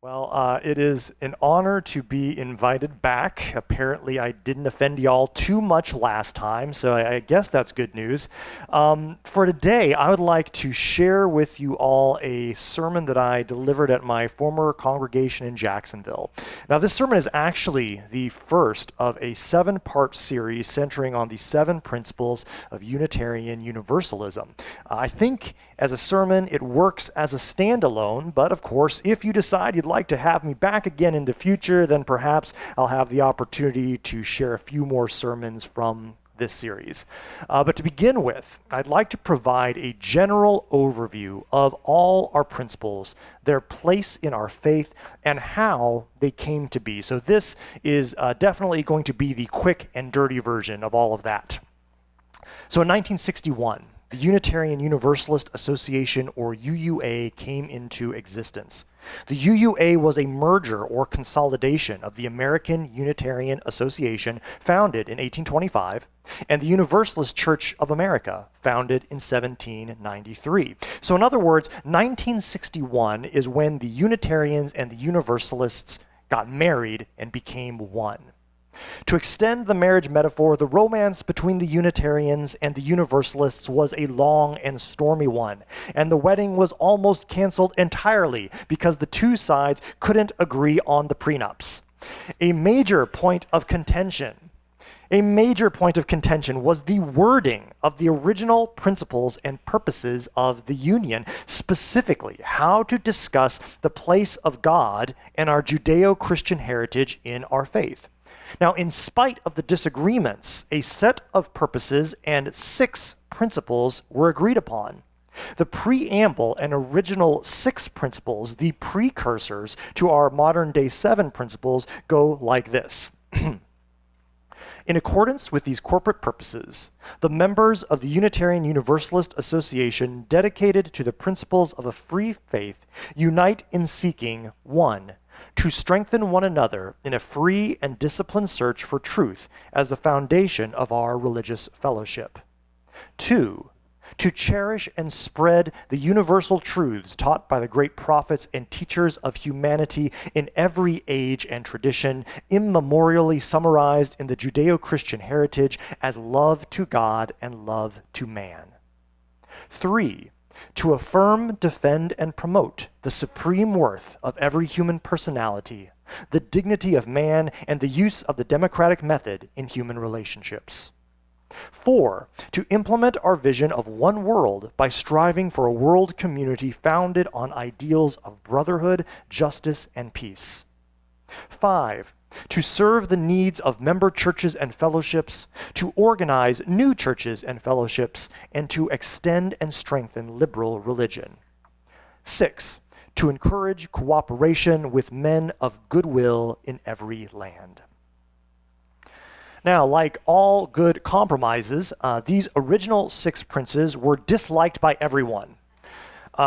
Well, it is an honor to be invited back. Apparently, I didn't offend y'all too much last time, so I guess that's good news. For today, I would like to share with you all a sermon that I delivered at my former congregation in Jacksonville. Now, this sermon is actually the first of a 7-part series centering on the 7 principles of Unitarian Universalism. I think as a sermon, it works as a standalone, but of course, if you decide you'd like to have me back again in the future, then perhaps I'll have the opportunity to share a few more sermons from this series. But to begin with, I'd like to provide a general overview of all our principles, their place in our faith, and how they came to be. So this is definitely going to be the quick and dirty version of all of that. So in 1961, the Unitarian Universalist Association, or UUA, came into existence. The UUA was a merger or consolidation of the American Unitarian Association, founded in 1825, and the Universalist Church of America, founded in 1793. So in other words, 1961 is when the Unitarians and the Universalists got married and became one. To extend the marriage metaphor, the romance between the Unitarians and the Universalists was a long and stormy one, and the wedding was almost canceled entirely because the two sides couldn't agree on the prenups. A major point of contention was the wording of the original principles and purposes of the union, specifically how to discuss the place of God and our Judeo-Christian heritage in our faith. Now, in spite of the disagreements, a set of purposes and 6 principles were agreed upon. The preamble and original 6 principles, the precursors to our modern-day 7 principles, go like this. In accordance with these corporate purposes, the members of the Unitarian Universalist Association, dedicated to the principles of a free faith, unite in seeking 1. To strengthen one another in a free and disciplined search for truth as the foundation of our religious fellowship. 2. To cherish and spread the universal truths taught by the great prophets and teachers of humanity in every age and tradition, immemorially summarized in the Judeo-Christian heritage as love to God and love to man. 3. To affirm, defend, and promote the supreme worth of every human personality, the dignity of man, and the use of the democratic method in human relationships. 4. To implement our vision of one world by striving for a world community founded on ideals of brotherhood, justice, and peace. 5. To serve the needs of member churches and fellowships, to organize new churches and fellowships, and to extend and strengthen liberal religion. 6. To encourage cooperation with men of goodwill in every land. Now, like all good compromises, these original 6 princes were disliked by everyone.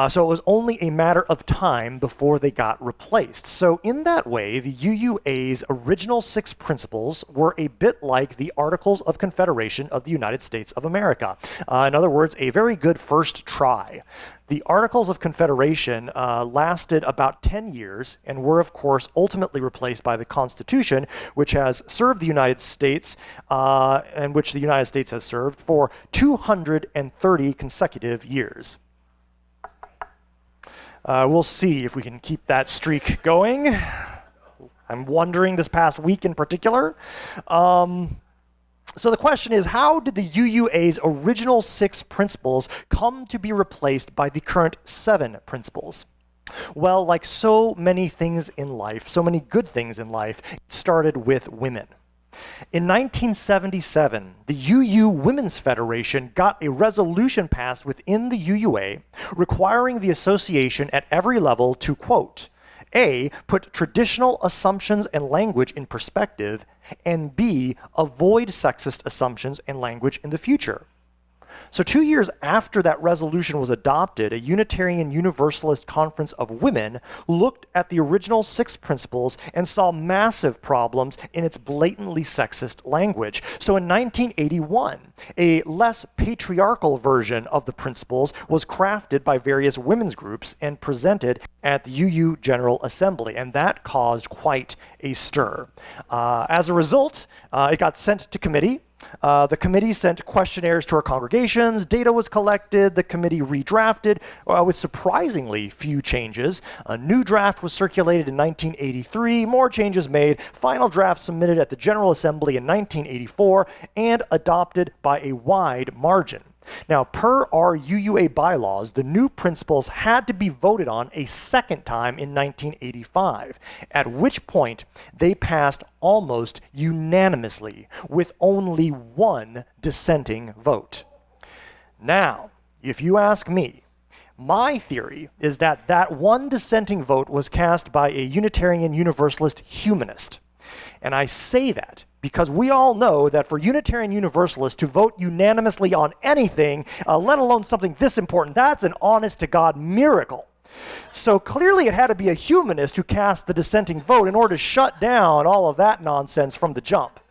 So it was only a matter of time before they got replaced. So in that way, the UUA's original 6 principles were a bit like the Articles of Confederation of the United States of America. In other words, a very good first try. The Articles of Confederation lasted about 10 years and were, of course, ultimately replaced by the Constitution, which has served the United States, and which the United States has served for 230 consecutive years. We'll see if we can keep that streak going. I'm wondering this past week in particular. So the question is, how did the UUA's original 6 principles come to be replaced by the current 7 principles? Well, like so many things in life, so many good things in life, it started with women. In 1977, the UU Women's Federation got a resolution passed within the UUA requiring the association at every level to, quote, A, put traditional assumptions and language in perspective, and B, avoid sexist assumptions and language in the future. So 2 years after that resolution was adopted, a Unitarian Universalist Conference of Women looked at the original 6 principles and saw massive problems in its blatantly sexist language. So in 1981, a less patriarchal version of the principles was crafted by various women's groups and presented at the UU General Assembly, and that caused quite a stir. As a result, it got sent to committee. The committee sent questionnaires to our congregations, data was collected, the committee redrafted with surprisingly few changes. A new draft was circulated in 1983, more changes made, final draft submitted at the General Assembly in 1984, and adopted by a wide margin. Now, per our UUA bylaws, the new principles had to be voted on a second time in 1985, at which point they passed almost unanimously with only one dissenting vote. Now, if you ask me, my theory is that that one dissenting vote was cast by a Unitarian Universalist humanist. And I say that because we all know that for Unitarian Universalists to vote unanimously on anything, let alone something this important, that's an honest-to-God miracle. So clearly it had to be a humanist who cast the dissenting vote in order to shut down all of that nonsense from the jump.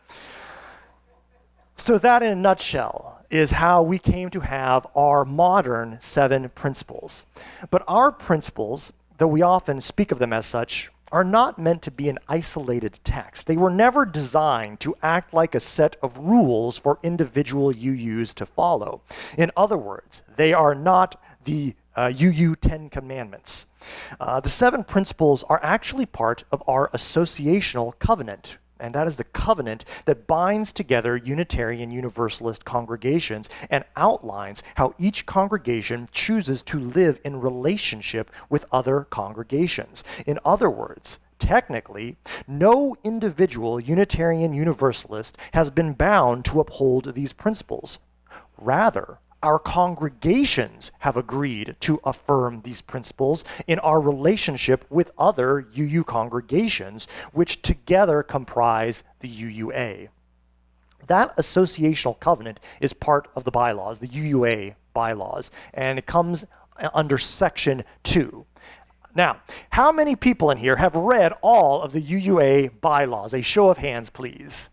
So that in a nutshell is how we came to have our modern 7 principles. But our principles, though we often speak of them as such, are not meant to be an isolated text. They were never designed to act like a set of rules for individual UUs to follow. In other words, they are not the UU 10 Commandments. The 7 principles are actually part of our associational covenant, and that is the covenant that binds together Unitarian Universalist congregations and outlines how each congregation chooses to live in relationship with other congregations. In other words, technically, no individual Unitarian Universalist has been bound to uphold these principles. Rather, our congregations have agreed to affirm these principles in our relationship with other UU congregations, which together comprise the UUA. That associational covenant is part of the bylaws, the UUA bylaws, and it comes under Section 2. Now, how many people in here have read all of the UUA bylaws? A show of hands, please.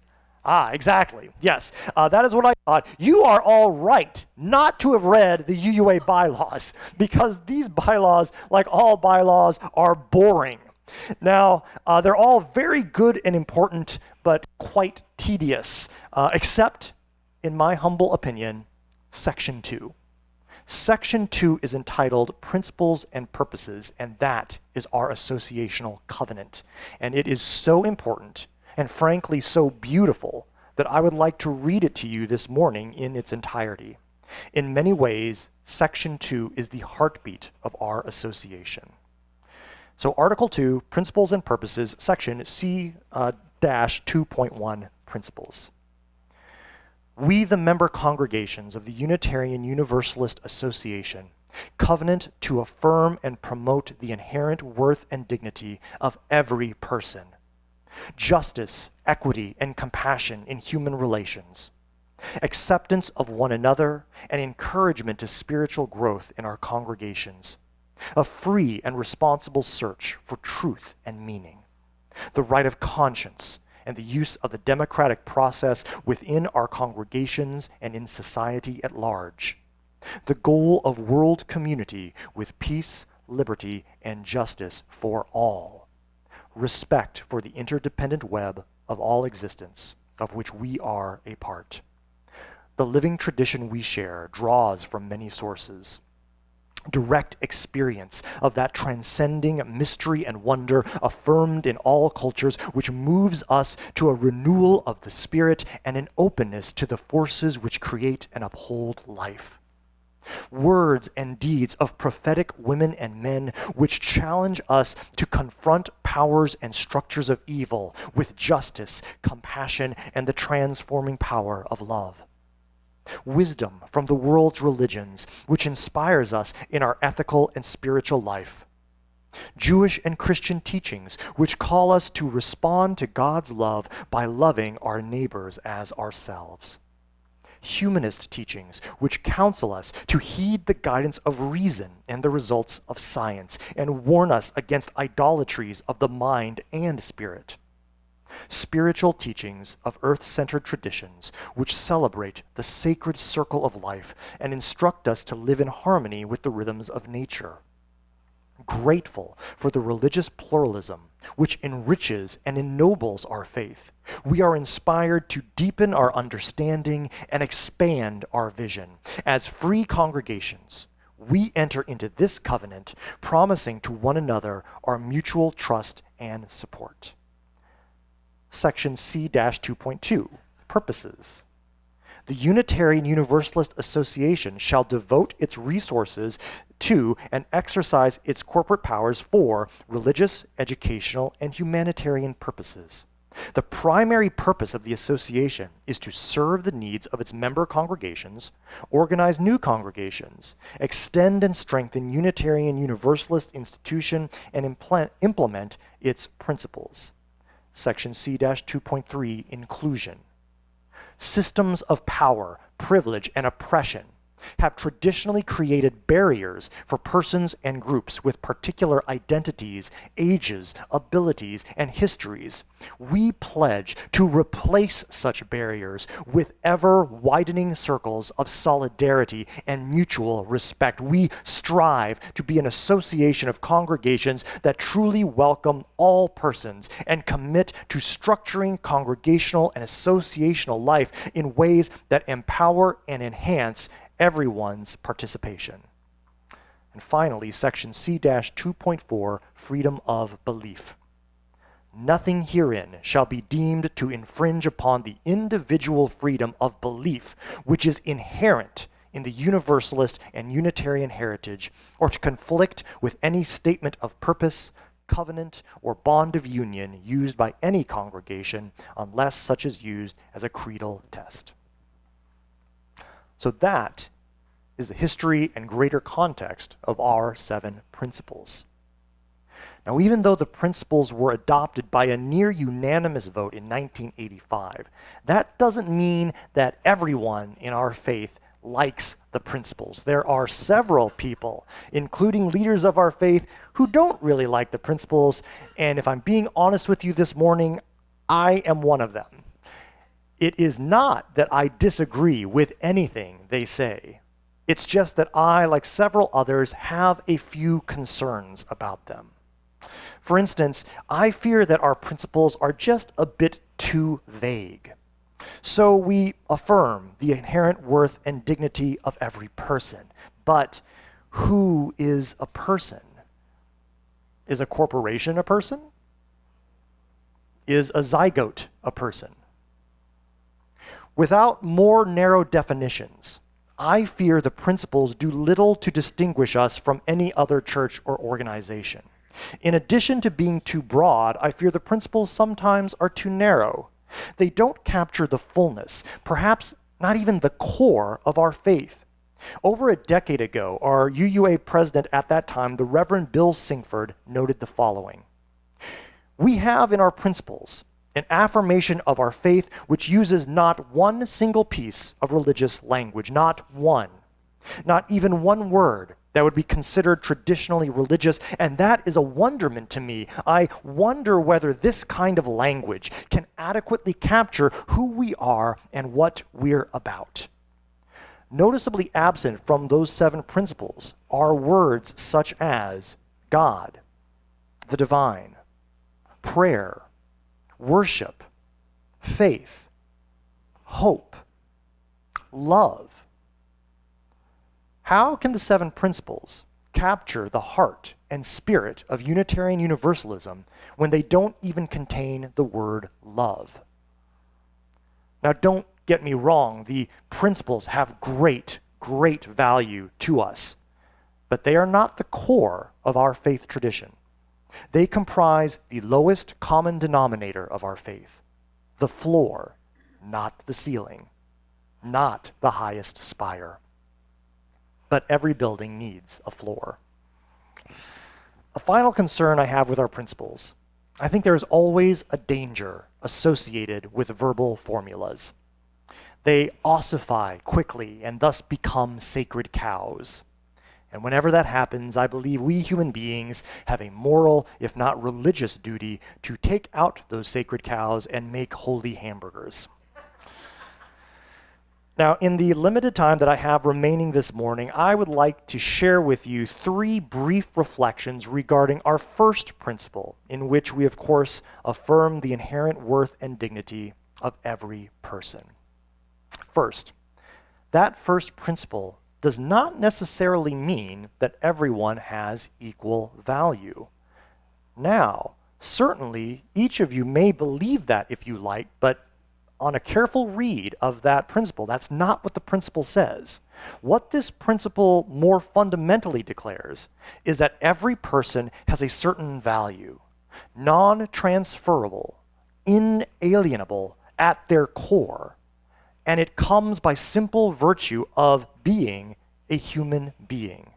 Exactly. Yes, that is what I thought. You are all right not to have read the UUA bylaws, because these bylaws, like all bylaws, are boring. Now, they're all very good and important, but quite tedious, except, in my humble opinion, Section 2. Section 2 is entitled Principles and Purposes, and that is our associational covenant. And it is so important and frankly so beautiful that I would like to read it to you this morning in its entirety. In many ways, Section 2 is the heartbeat of our association. So Article 2, Principles and Purposes, Section C-2.1, Principles. We, the member congregations of the Unitarian Universalist Association, covenant to affirm and promote the inherent worth and dignity of every person, justice, equity, and compassion in human relations, acceptance of one another, and encouragement to spiritual growth in our congregations, a free and responsible search for truth and meaning, the right of conscience, and the use of the democratic process within our congregations and in society at large, the goal of world community with peace, liberty, and justice for all, respect for the interdependent web of all existence, of which we are a part. The living tradition we share draws from many sources. Direct experience of that transcending mystery and wonder affirmed in all cultures, which moves us to a renewal of the spirit and an openness to the forces which create and uphold life. Words and deeds of prophetic women and men which challenge us to confront powers and structures of evil with justice, compassion, and the transforming power of love. Wisdom from the world's religions which inspires us in our ethical and spiritual life. Jewish and Christian teachings which call us to respond to God's love by loving our neighbors as ourselves. humanist teachings which counsel us to heed the guidance of reason and the results of science, and warn us against idolatries of the mind and spirit. Spiritual teachings of earth-centered traditions which celebrate the sacred circle of life and instruct us to live in harmony with the rhythms of nature. Grateful for the religious pluralism which enriches and ennobles our faith, we are inspired to deepen our understanding and expand our vision. As free congregations, we enter into this covenant, promising to one another our mutual trust and support. Section C-2.2, Purposes. The Unitarian Universalist Association shall devote its resources to and exercise its corporate powers for religious, educational, and humanitarian purposes. The primary purpose of the association is to serve the needs of its member congregations, organize new congregations, extend and strengthen Unitarian Universalist institution, and implement its principles. Section C-2.3, Inclusion. Systems of power, privilege, and oppression have traditionally created barriers for persons and groups with particular identities, ages, abilities, and histories. We pledge to replace such barriers with ever-widening circles of solidarity and mutual respect. We strive to be an association of congregations that truly welcome all persons and commit to structuring congregational and associational life in ways that empower and enhance everyone's participation. And finally, section C-2.4, Freedom of Belief. Nothing herein shall be deemed to infringe upon the individual freedom of belief which is inherent in the Universalist and Unitarian heritage, or to conflict with any statement of purpose, covenant, or bond of union used by any congregation, unless such is used as a creedal test. So that is the history and greater context of our 7 principles. Now, even though the principles were adopted by a near unanimous vote in 1985, that doesn't mean that everyone in our faith likes the principles. There are several people, including leaders of our faith, who don't really like the principles, and if I'm being honest with you this morning, I am one of them. It is not that I disagree with anything they say. It's just that I, like several others, have a few concerns about them. For instance, I fear that our principles are just a bit too vague. So we affirm the inherent worth and dignity of every person. But who is a person? Is a corporation a person? Is a zygote a person? Without more narrow definitions, I fear the principles do little to distinguish us from any other church or organization. In addition to being too broad, I fear the principles sometimes are too narrow. They don't capture the fullness, perhaps not even the core of our faith. Over a decade ago, our UUA president at that time, the Reverend Bill Singford, noted the following: "We have in our principles an affirmation of our faith which uses not one single piece of religious language, not one, not even one word that would be considered traditionally religious, and that is a wonderment to me. I wonder whether this kind of language can adequately capture who we are and what we're about." Noticeably absent from those 7 principles are words such as God, the divine, prayer, worship, faith, hope, love. How can the 7 principles capture the heart and spirit of Unitarian Universalism when they don't even contain the word love? Now, don't get me wrong, the principles have great value to us, but they are not the core of our faith tradition. They comprise the lowest common denominator of our faith, the floor, not the ceiling, not the highest spire. But every building needs a floor. A final concern I have with our principles: I think there is always a danger associated with verbal formulas. They ossify quickly and thus become sacred cows. And whenever that happens, I believe we human beings have a moral, if not religious, duty to take out those sacred cows and make holy hamburgers. Now, in the limited time that I have remaining this morning, I would like to share with you 3 brief reflections regarding our first principle, in which we, of course, affirm the inherent worth and dignity of every person. First, that first principle does not necessarily mean that everyone has equal value. Now, certainly, each of you may believe that if you like, but on a careful read of that principle, that's not what the principle says. What this principle more fundamentally declares is that every person has a certain value, non-transferable, inalienable at their core, and it comes by simple virtue of being a human being.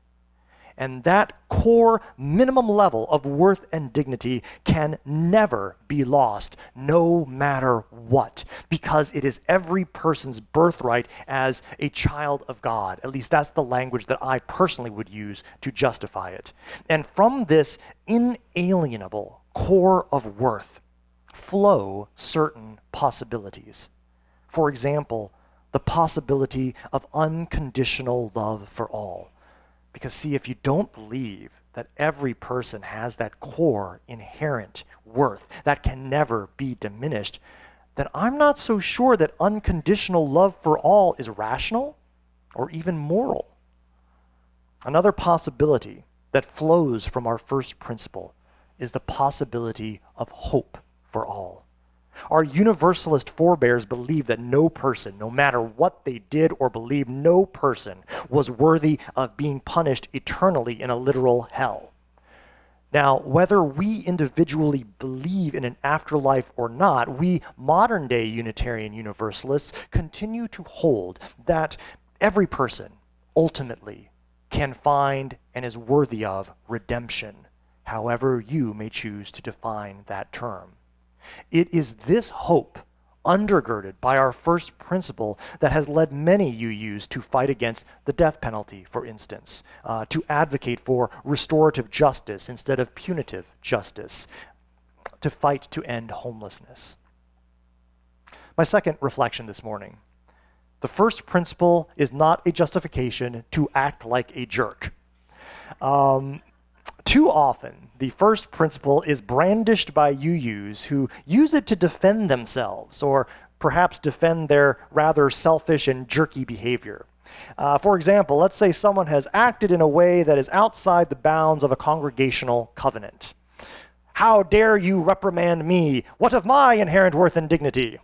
And that core minimum level of worth and dignity can never be lost, no matter what, because it is every person's birthright as a child of God. At least that's the language that I personally would use to justify it. And from this inalienable core of worth flow certain possibilities. For example, the possibility of unconditional love for all. Because see, if you don't believe that every person has that core inherent worth that can never be diminished, then I'm not so sure that unconditional love for all is rational or even moral. Another possibility that flows from our first principle is the possibility of hope for all. Our Universalist forebears believed that no person, no matter what they did or believed, no person was worthy of being punished eternally in a literal hell. Now, whether we individually believe in an afterlife or not, we modern-day Unitarian Universalists continue to hold that every person ultimately can find and is worthy of redemption, however you may choose to define that term. It is this hope, undergirded by our first principle, that has led many UUs to fight against the death penalty, for instance, to advocate for restorative justice instead of punitive justice, to fight to end homelessness. My second reflection this morning: the first principle is not a justification to act like a jerk. Too often, the first principle is brandished by UUs who use it to defend themselves, or perhaps defend their rather selfish and jerky behavior. For example, let's say someone has acted in a way that is outside the bounds of a congregational covenant. How dare you reprimand me? What of my inherent worth and dignity?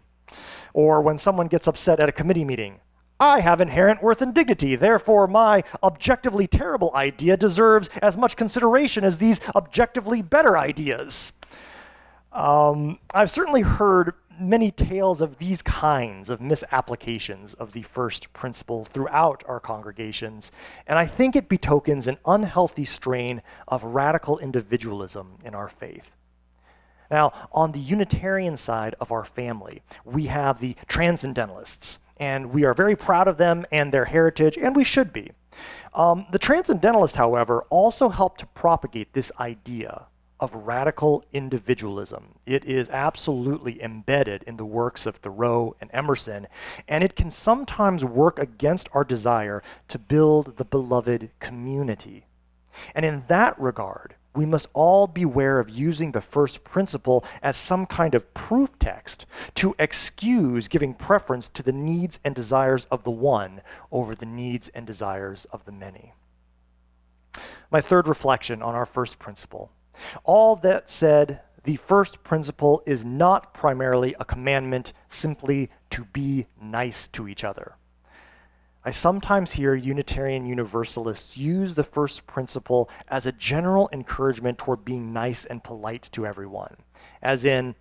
Or when someone gets upset at a committee meeting, I have inherent worth and dignity, therefore my objectively terrible idea deserves as much consideration as these objectively better ideas. I've certainly heard many tales of these kinds of misapplications of the first principle throughout our congregations, and I think it betokens an unhealthy strain of radical individualism in our faith. Now, on the Unitarian side of our family, we have the Transcendentalists, and we are very proud of them and their heritage, and we should be. The Transcendentalists, however, also help to propagate this idea of radical individualism. It is absolutely embedded in the works of Thoreau and Emerson, and it can sometimes work against our desire to build the beloved community. And in that regard, we must all beware of using the first principle as some kind of proof text to excuse giving preference to the needs and desires of the one over the needs and desires of the many. My third reflection on our first principle: all that said, the first principle is not primarily a commandment simply to be nice to each other. I sometimes hear Unitarian Universalists use the first principle as a general encouragement toward being nice and polite to everyone. As in,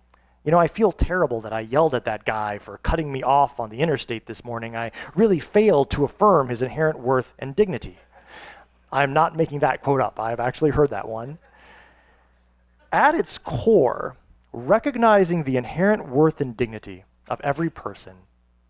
I feel terrible that I yelled at that guy for cutting me off on the interstate this morning. I really failed to affirm his inherent worth and dignity. I'm not making that quote up. I've actually heard that one. At its core, recognizing the inherent worth and dignity of every person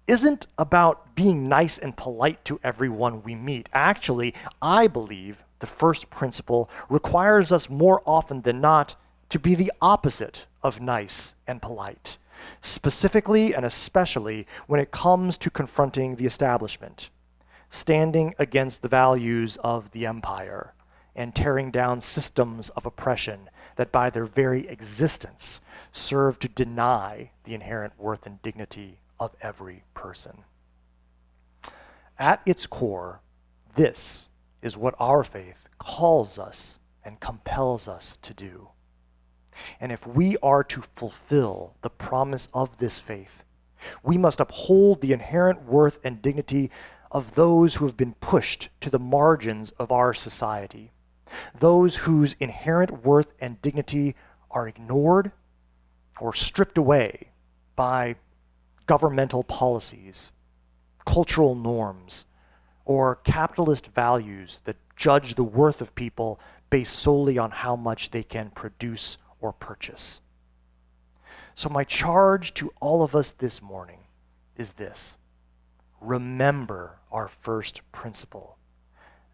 isn't about being nice and polite to everyone we meet. Actually, I believe the first principle requires us more often than not to be the opposite of nice and polite, specifically and especially when it comes to confronting the establishment, standing against the values of the empire, and tearing down systems of oppression that by their very existence serve to deny the inherent worth and dignity of every person. At its core, this is what our faith calls us and compels us to do. And if we are to fulfill the promise of this faith, we must uphold the inherent worth and dignity of those who have been pushed to the margins of our society, those whose inherent worth and dignity are ignored or stripped away by governmental policies, cultural norms, or capitalist values that judge the worth of people based solely on how much they can produce or purchase. So my charge to all of us this morning is this: remember our first principle.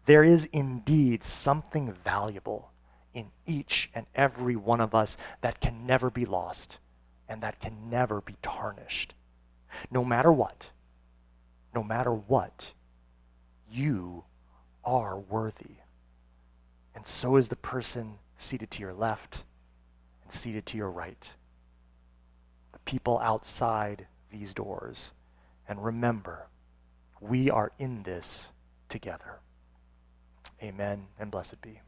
There is indeed something valuable in each and every one of us that can never be lost and that can never be tarnished. No matter what, you are worthy. And so is the person seated to your left and seated to your right. The people outside these doors. And remember, we are in this together. Amen and blessed be.